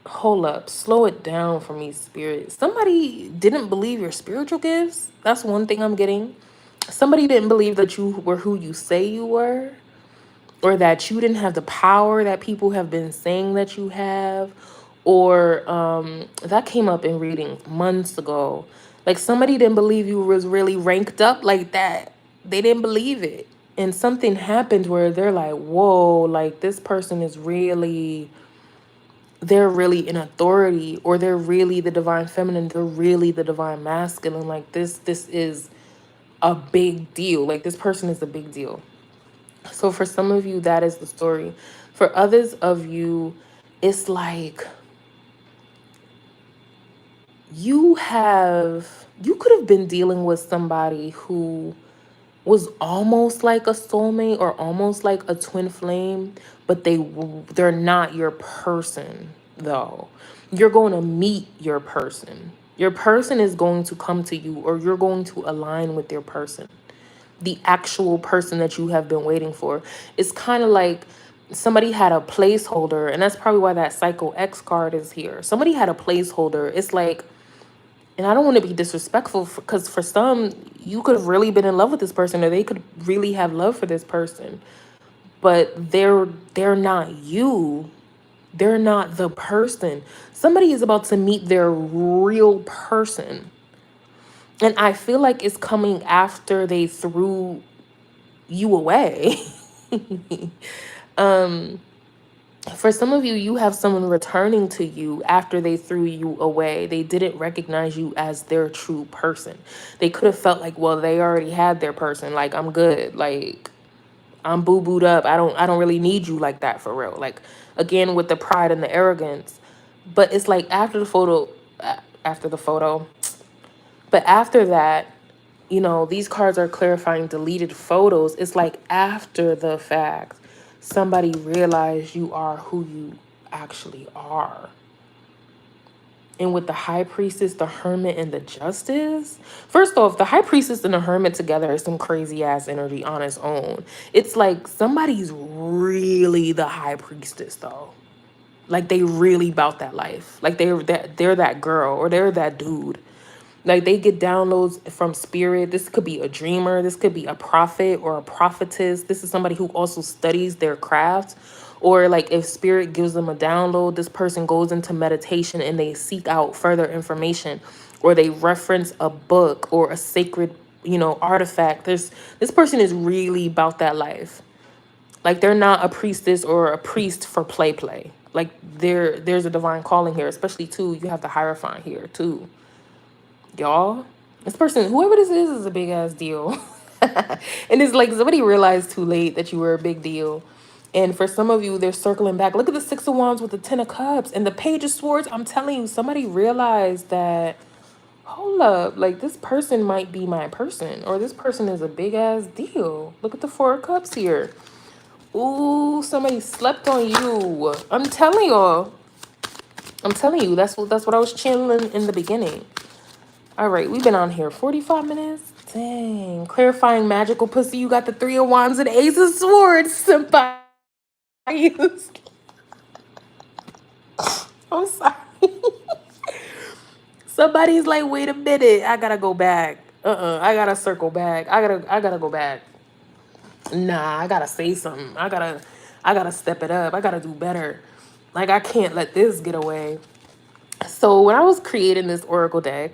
hold up, slow it down for me, spirit. Somebody didn't believe your spiritual gifts. That's one thing I'm getting. Somebody didn't believe that you were who you say you were, or that you didn't have the power that people have been saying that you have, or that came up in readings months ago. Like somebody didn't believe you was really ranked up like that. They didn't believe it. And something happened where they're like, whoa, like this person is really, they're really in authority, or they're really the divine feminine, they're really the divine masculine. Like this is a big deal. Like this person is a big deal. So for some of you, that is the story. For others of you, it's like you could have been dealing with somebody who was almost like a soulmate or almost like a twin flame, but they're not your person though. You're going to meet your person. Your person is going to come to you, or you're going to align with your person, the actual person that you have been waiting for. It's kind of like somebody had a placeholder, and that's probably why that Psycho X card is here. Somebody had a placeholder. It's like, and I don't want to be disrespectful, because for some, you could have really been in love with this person, or they could really have love for this person, but they're not you. They're not the person. Somebody is about to meet their real person. And I feel like it's coming after they threw you away. For some of you, you have someone returning to you after they threw you away. They didn't recognize you as their true person. They could have felt like, well, they already had their person. Like, I'm good. Like, I'm boo-booed up. I don't really need you like that for real. Like, again, with the pride and the arrogance. But it's like after the photo, but after that, you know, these cards are clarifying deleted photos. It's like after the fact, somebody realized you are who you actually are. And with the High Priestess, the Hermit, and the Justice, first off, the High Priestess and the Hermit together is some crazy ass energy on its own. It's like somebody's really the High Priestess though. Like they really about that life. Like they're that girl, or they're that dude. Like they get downloads from spirit. This could be a dreamer. This could be a prophet or a prophetess. This is somebody who also studies their craft. Or like if spirit gives them a download, this person goes into meditation and they seek out further information, or they reference a book or a sacred, you know, artifact. This person is really about that life. Like they're not a priestess or a priest for play. Like there's a divine calling here, especially too, you have the Hierophant here too. Y'all, this person, whoever this is a big ass deal. And it's like somebody realized too late that you were a big deal. And for some of you, they're circling back. Look at the Six of Wands with the Ten of Cups and the Page of Swords. I'm telling you, somebody realized that, hold up, like this person might be my person, or this person is a big ass deal. Look at the Four of Cups here. Ooh, somebody slept on you. I'm telling y'all. I'm telling you, that's what I was channeling in the beginning. All right, we've been on here 45 minutes. Dang. Clarifying magical pussy. You got the Three of Wands and Ace of Swords. Somebody. I'm sorry. Somebody's like, wait a minute. I gotta go back. I gotta circle back. I gotta go back. Nah, I gotta say something. I gotta step it up. I gotta do better. Like I can't let this get away. So when I was creating this Oracle deck,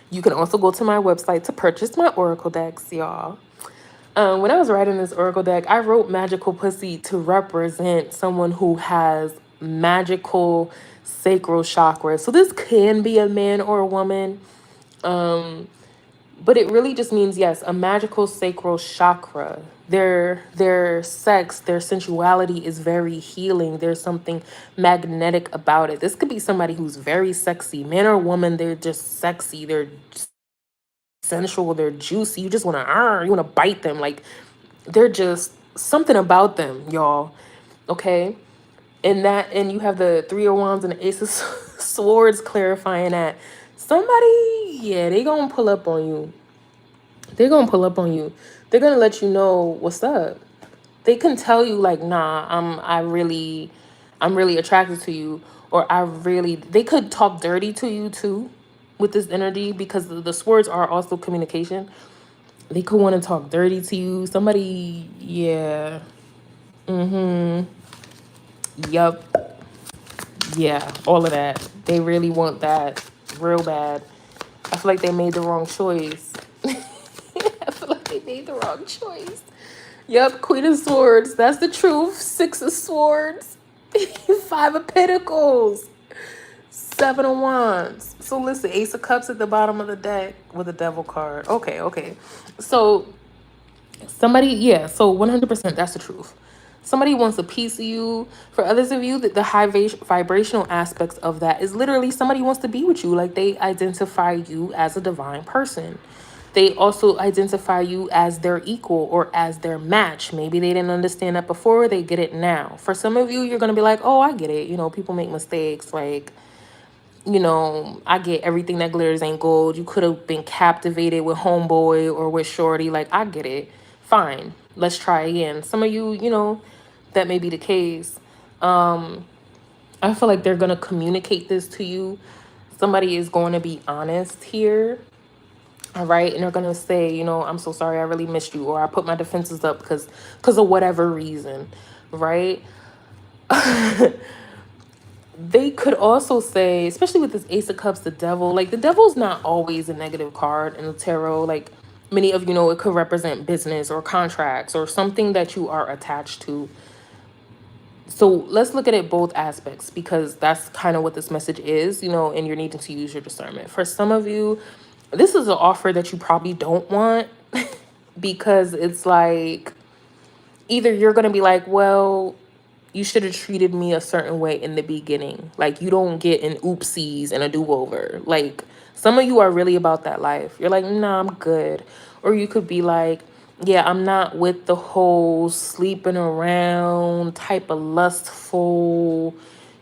you can also go to my website to purchase my Oracle decks, y'all. When I was writing this Oracle deck, I wrote magical pussy to represent someone who has magical sacral chakra. So this can be a man or a woman. But it really just means, yes, a magical sacral chakra. Their sex, their sensuality is very healing. There's something magnetic about it. This could be somebody who's very sexy, man or woman. They're just sexy. They're sensual. They're juicy. You just want to, you want to bite them. Like they're just something about them, y'all. Okay, and you have the Three of Wands and the Ace of Swords clarifying that somebody, yeah, they gonna pull up on you. They're gonna pull up on you. They're gonna let you know what's up. They can tell you like, nah, I'm really attracted to you, or they could talk dirty to you too, with this energy because the swords are also communication. They could want to talk dirty to you. Somebody, yeah, yup, yeah, all of that. They really want that real bad. I feel like they made the wrong choice. I feel like they made the wrong choice. Yep, Queen of Swords. That's the truth. Six of Swords. Five of Pentacles. Seven of Wands. So listen, Ace of Cups at the bottom of the deck with a Devil card. Okay. So somebody, yeah, so 100% that's the truth. Somebody wants a piece of you. For others of you, the high vibrational aspects of that is literally somebody wants to be with you. Like they identify you as a divine person. They also identify you as their equal or as their match. Maybe they didn't understand that before, they get it now. For some of you, you're going to be like, oh, I get it. You know, people make mistakes. Like, you know, I get everything that glitters ain't gold. You could have been captivated with homeboy or with shorty. Like, I get it. Fine. Let's try again. Some of you, you know, that may be the case. I feel like they're going to communicate this to you. Somebody is going to be honest here. All right. And they're going to say, you know, I'm so sorry. I really missed you. Or I put my defenses up because of whatever reason. Right. They could also say, especially with this Ace of Cups, the Devil, like the Devil's not always a negative card in the tarot. Like many of you know, it could represent business or contracts or something that you are attached to. So let's look at it both aspects because that's kind of what this message is, you know, and you're needing to use your discernment. For some of you, this is an offer that you probably don't want because it's like either you're going to be like, well, you should have treated me a certain way in the beginning. Like you don't get an oopsies and a do-over. Like some of you are really about that life. You're like, nah, I'm good. Or you could be like, yeah, I'm not with the whole sleeping around type of lustful,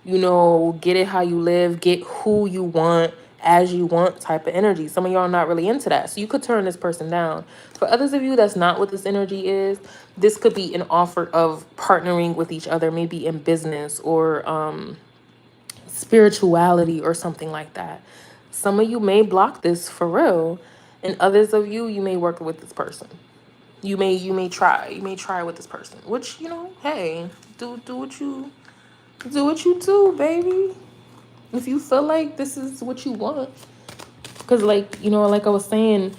you know, get it how you live, get who you want as you want type of energy. Some of y'all are not really into that. So you could turn this person down. For others of you, that's not what this energy is. This could be an offer of partnering with each other, maybe in business or spirituality or something like that. Some of you may block this for real. And others of you, you may work with this person. You may try with this person, which, you know, hey, do what you do, baby. If you feel like this is what you want. Because like, you know, like I was saying,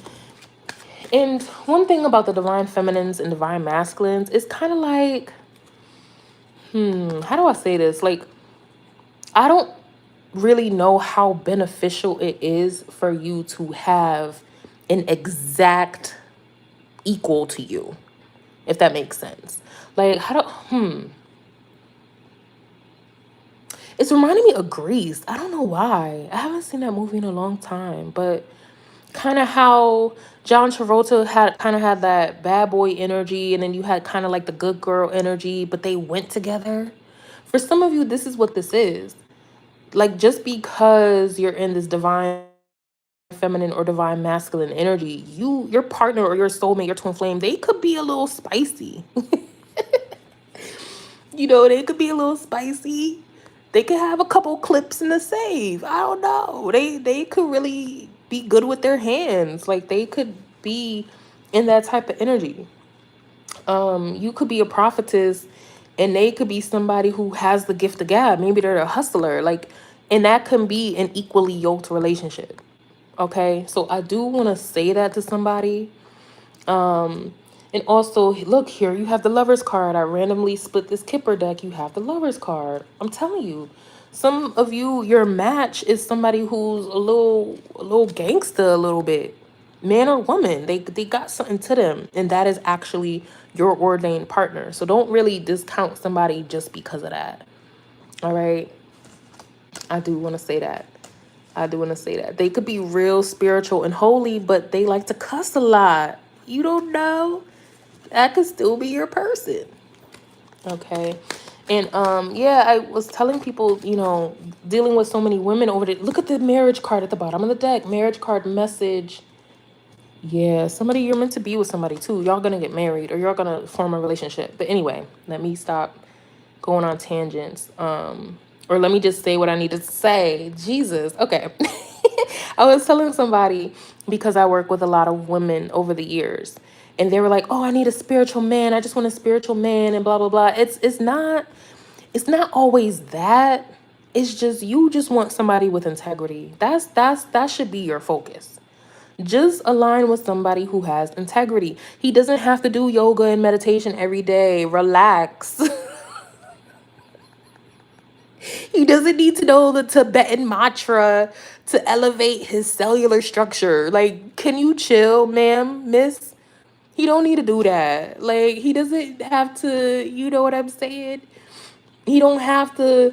and one thing about the divine feminines and divine masculines is kind of like, how do I say this? Like, I don't really know how beneficial it is for you to have an exact equal to you, if that makes sense. Like, it's reminding me of Grease. I don't know why. I haven't seen that movie in a long time, but kind of how John Travolta had that bad boy energy, and then you had kind of like the good girl energy, but they went together. For some of you, this is what this is. Like, just because you're in this divine feminine or divine masculine energy, your partner or your soulmate, your twin flame, they could be a little spicy. They could be a little spicy. They could have a couple clips in the save. I don't know. They could really be good with their hands. Like, they could be in that type of energy. You could be a prophetess and they could be somebody who has the gift of gab. Maybe they're a hustler. Like, and that can be an equally yoked relationship. Okay. So I do want to say that to somebody. And also, look here, you have the Lover's card. I randomly split this Kipper deck. You have the Lover's card. I'm telling you, some of you, your match is somebody who's a little gangster, a little bit, man or woman. They got something to them, and that is actually your ordained partner. So don't really discount somebody just because of that. All right, I do want to say that. I do want to say that they could be real spiritual and holy, but they like to cuss a lot. You don't know. That could still be your person. Okay. And yeah, I was telling people, dealing with so many women over there. Look at the marriage card at the bottom of the deck. Marriage card message. Yeah, somebody, you're meant to be with somebody too. Y'all gonna get married or you're gonna form a relationship. But anyway, let me stop going on tangents. Or let me just say what I need to say. Jesus. Okay. I was telling somebody, because I work with a lot of women over the years, and they were like, "Oh, I need a spiritual man. I just want a spiritual man," and blah blah blah. It's not always that. It's just, you just want somebody with integrity. That should be your focus. Just align with somebody who has integrity. He doesn't have to do yoga and meditation every day. Relax. He doesn't need to know the Tibetan mantra to elevate his cellular structure. Like, can you chill, ma'am, miss? He don't need to do that. Like, he doesn't have to, you know what I'm saying? He don't have to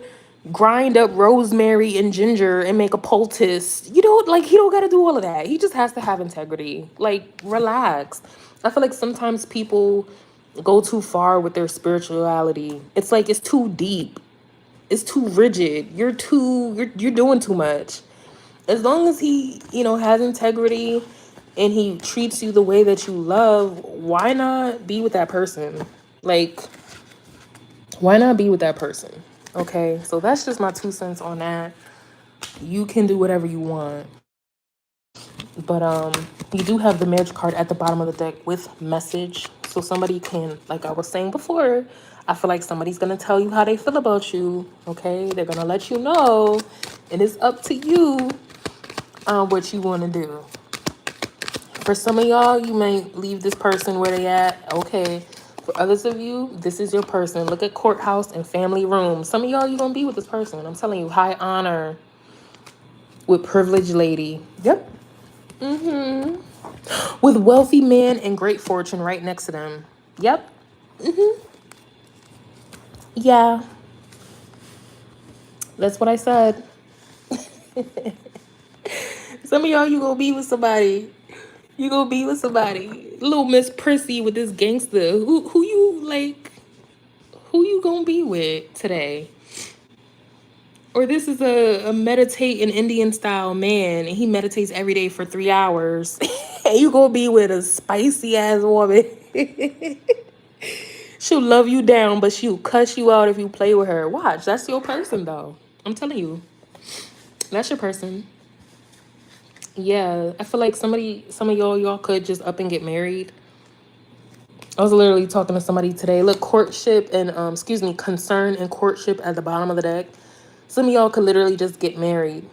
grind up rosemary and ginger and make a poultice. He don't got to do all of that. He just has to have integrity. Like, relax. I feel like sometimes people go too far with their spirituality. It's like it's too deep. It's too rigid. You're doing too much. As long as he, has integrity and he treats you the way that you love, why not be with that person? Like, why not be with that person? Okay? So that's just my 2 cents on that. You can do whatever you want. But you do have the marriage card at the bottom of the deck with message. So somebody can, like I was saying before, I feel like somebody's gonna tell you how they feel about you. Okay, they're gonna let you know, and it's up to you what you want to do. For some of y'all, you may leave this person where they at. Okay. For others of you, this is your person. Look at courthouse and family room. Some of y'all, you gonna be with this person. I'm telling you, high honor with privileged lady. Yep. Mm-hmm. With wealthy man and great fortune right next to them. Yep. Mm-hmm. Yeah. That's what I said. Some of y'all, you gonna be with somebody. You gonna be with somebody. Little Miss Prissy with this gangster. Who you like? Who you gonna be with today? Or this is a meditating Indian style man, and he meditates every day for 3 hours. And you gonna be with a spicy ass woman. She'll love you down, but she'll cuss you out if you play with her. Watch, that's your person though. I'm telling you. That's your person. Yeah. I feel like some of y'all could just up and get married. I was literally talking to somebody today. Look, courtship and concern and courtship at the bottom of the deck. Some of y'all could literally just get married.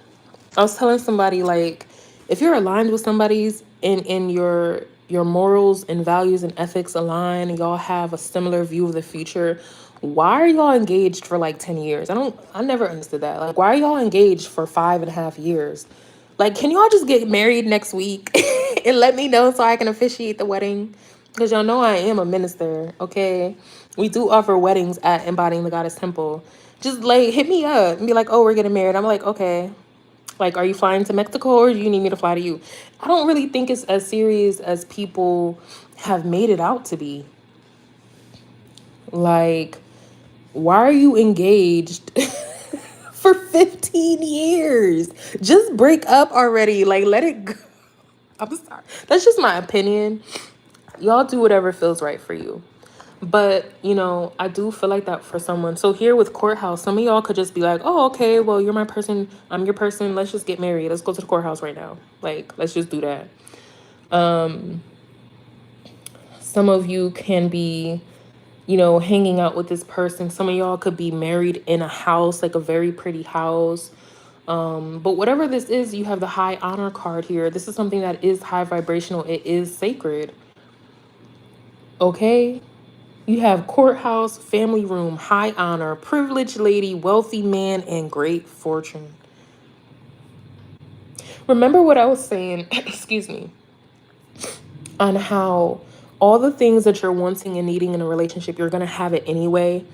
I was telling somebody, like, if you're aligned with somebody's in your morals and values and ethics align, and y'all have a similar view of the future, why are y'all engaged for like 10 years? I never understood that. Like, why are y'all engaged for 5.5 years? Like, can y'all just get married next week and let me know so I can officiate the wedding? Because y'all know I am a minister, okay? We do offer weddings at Embodying the Goddess Temple. Just, like, hit me up and be like, oh, we're getting married. I'm like, okay. Like, are you flying to Mexico or do you need me to fly to you? I don't really think it's as serious as people have made it out to be. Like, why are you engaged for 15 years? Just break up already. Like, let it go. I'm sorry. That's just my opinion. Y'all do whatever feels right for you. But, you know, I do feel like that for someone. So here with courthouse, some of y'all could just be like, oh, okay, well, you're my person. I'm your person. Let's just get married. Let's go to the courthouse right now. Like, let's just do that. Some of you can be, you know, hanging out with this person. Some of y'all could be married in a house, like a very pretty house. But whatever this is, you have the high honor card here. This is something that is high vibrational. It is sacred. Okay? You have courthouse, family room, high honor, privileged lady, wealthy man, and great fortune. Remember what I was saying, excuse me, on how all the things that you're wanting and needing in a relationship, you're going to have it anyway.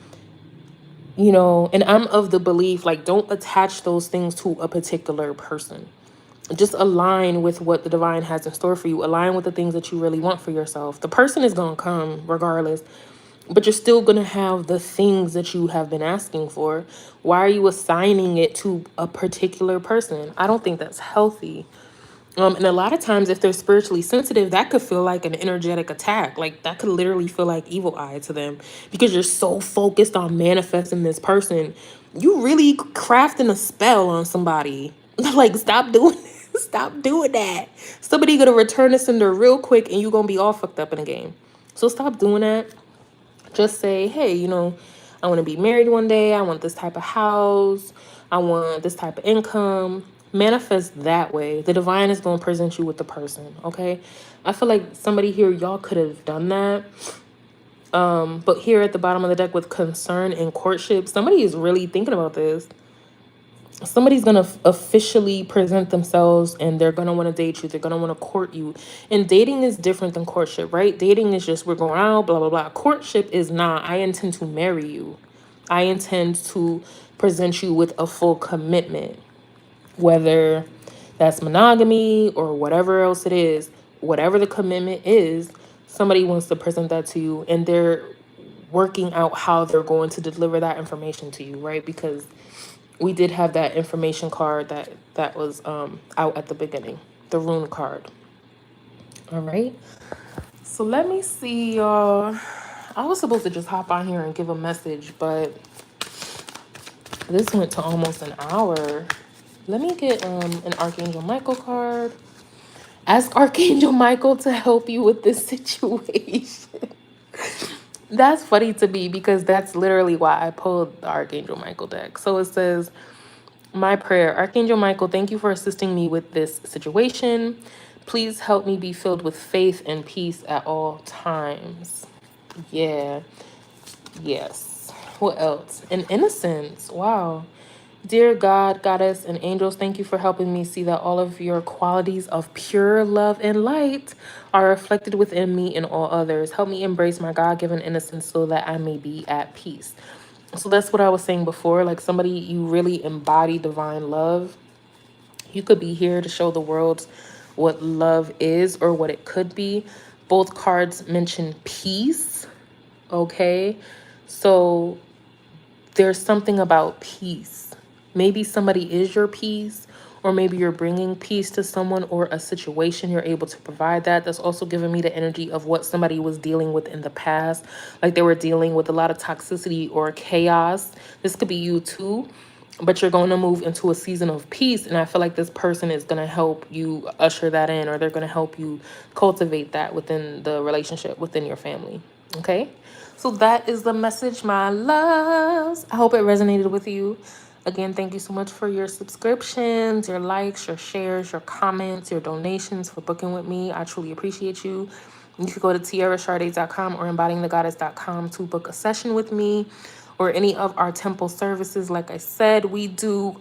You know, and I'm of the belief, like, don't attach those things to a particular person. Just align with what the divine has in store for you. Align with the things that you really want for yourself. The person is going to come regardless, but you're still going to have the things that you have been asking for. Why are you assigning it to a particular person? I don't think that's healthy. And a lot of times, if they're spiritually sensitive, that could feel like an energetic attack. Like, that could literally feel like evil eye to them because you're so focused on manifesting this person. You really crafting a spell on somebody. Like, stop doing that. Somebody gonna return the sender real quick and you gonna be all fucked up in the game. So stop doing that. Just say, hey, you know, I want to be married one day. I want this type of house. I want this type of income. Manifest that way. The divine is going to present you with the person, okay? I feel like somebody here, y'all could have done that. But here at the bottom of the deck with concern and courtship, somebody is really thinking about this. Somebody's going to officially present themselves and they're going to want to date you. They're going to want to court you. And dating is different than courtship, right? Dating is just we're going out, blah, blah, blah. Courtship is not, I intend to marry you. I intend to present you with a full commitment, whether that's monogamy or whatever else it is. Whatever the commitment is, somebody wants to present that to you and they're working out how they're going to deliver that information to you, right? Because we did have that information card that was out at the beginning, the rune card. All right. So let me see, y'all. I was supposed to just hop on here and give a message, but this went to almost an hour. Let me get an Archangel Michael card. Ask Archangel Michael to help you with this situation. That's funny to me because that's literally why I pulled the Archangel Michael deck. So it says, my prayer, Archangel Michael, thank you for assisting me with this situation. Please help me be filled with faith and peace at all times. Yeah. Yes. What else? And innocence. Wow. Dear God, Goddess, and angels, thank you for helping me see that all of your qualities of pure love and light are reflected within me and all others. Help me embrace my God-given innocence so that I may be at peace. So that's what I was saying before. Like, somebody, you really embody divine love. You could be here to show the world what love is or what it could be. Both cards mention peace. Okay. So there's something about peace. Maybe somebody is your peace, or maybe you're bringing peace to someone or a situation. You're able to provide that. That's also giving me the energy of what somebody was dealing with in the past. Like they were dealing with a lot of toxicity or chaos. This could be you too, but you're going to move into a season of peace. And I feel like this person is going to help you usher that in, or they're going to help you cultivate that within the relationship, within your family. Okay. So that is the message, my loves. I hope it resonated with you. Again, thank you so much for your subscriptions, your likes, your shares, your comments, your donations, for booking with me. I truly appreciate you. You can go to TiaraSharde.com or embodyingthegoddess.com to book a session with me or any of our temple services. Like I said, we do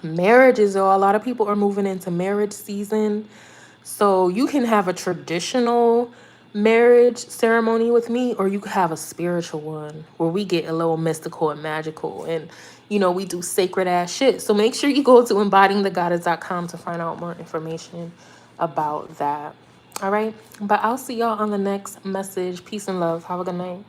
marriages, though. A lot of people are moving into marriage season. So you can have a traditional marriage ceremony with me, or you could have a spiritual one where we get a little mystical and magical. And, you know, we do sacred ass shit. So make sure you go to embodyingthegoddess.com to find out more information about that. All right. But I'll see y'all on the next message. Peace and love. Have a good night.